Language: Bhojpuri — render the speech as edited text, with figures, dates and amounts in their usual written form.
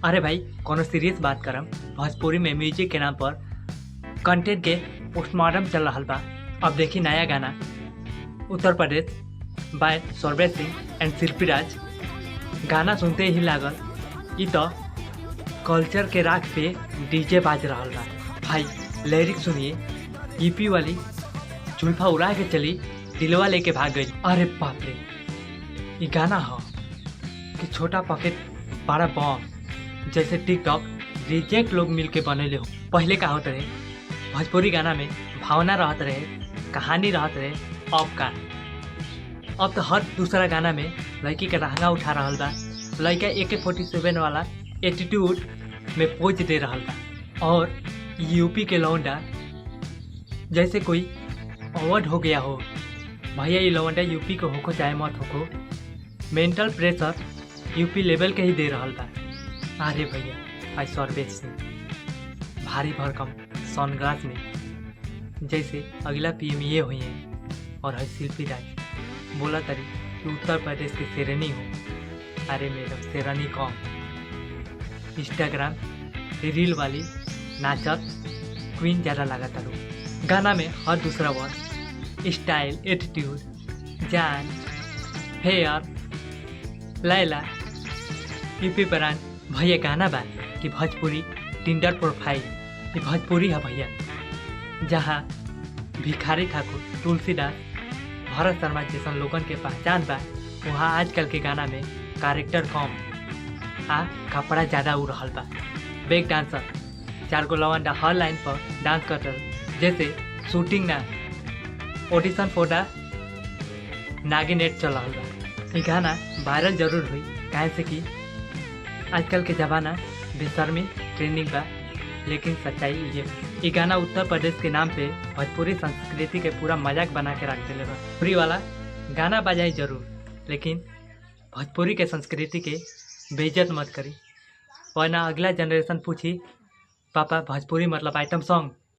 अरे भाई कोनो सीरियस बात करम। भोजपुरी में म्यूजिक के नाम पर कंटेंट के पोस्टमार्टम चल रहा बा। अब देखी नया गाना उत्तर प्रदेश बाय सौरभ सिंह एंड शिल्पी राज। गाना सुनते ही लागल ई तो कल्चर के राख पे डीजे बाज रहा बा। भाई लिरिक सुनिए, ईपी वाली जुल्फा उड़ा के चली दिलवा लेके भाग गई। अरे बाप रे, ये गाना हो कि छोटा पॉकेट बड़ा बम जैसे टिकटॉक रिजेक्ट लोग मिलके बनैले हो। पहले का होते रहे भोजपुरी गाना में भावना रहत रहे, कहानी रहत रहे। अब तो हर दूसरा गाना में लड़की के रहंगा उठा रहा बा, लड़का AK-47 वाला एटीट्यूड में पोज दे रहा बा। और यूपी के लौंडा जैसे कोई अवार्ड हो गया हो। भैया ये लौंडा यूपी को होको चाहे मत होको, मेंटल प्रेशर यूपी लेवल के ही दे रहा बा। अरे भैया भाई सौरभ सिंह भारी भरकम सनग्लास में जैसे अगला PM ये हुई हैं। और है शिल्पी राज बोला तरी कि उत्तर प्रदेश की शेरनी हो। अरे मैडम शेरनी कौन, इंस्टाग्राम रील वाली नाचत क्वीन ज़्यादा लगा तारू। गाना में हर दूसरा वर्ड स्टाइल, एटीट्यूड, जान, फेयर, लैला, यूपी ब्रांड। भैया गाना बा कि भोजपुरी टिंडर प्रोफाइल, ये भोजपुरी है भैया, जहाँ भिखारी ठाकुर, तुलसीदास, भरत शर्मा जैसन लोगन के पहचान बा। वहाँ आजकल के गाना में कैरेक्टर कम आ कपड़ा ज़्यादा उड़ रहा बा। बैक डांसर 4 गो लवंडा हर लाइन पर डांस कर रहे, जैसे शूटिंग ना ऑडिशन फॉर द नागिनेट चल रहा बा। ये गाना वायरल जरूर हुई, काहे से कि आजकल के ज़माना बेशर्मी ट्रेंडिंग बा। लेकिन सच्चाई ये गाना उत्तर प्रदेश के नाम पे भोजपुरी संस्कृति के पूरा मजाक बना के रख दिले बा। भोजपुरी वाला गाना बजाई जरूर, लेकिन भोजपुरी के संस्कृति के बेइज्जत मत करी, वरना अगला जनरेशन पूछी पापा भोजपुरी मतलब आइटम सॉन्ग।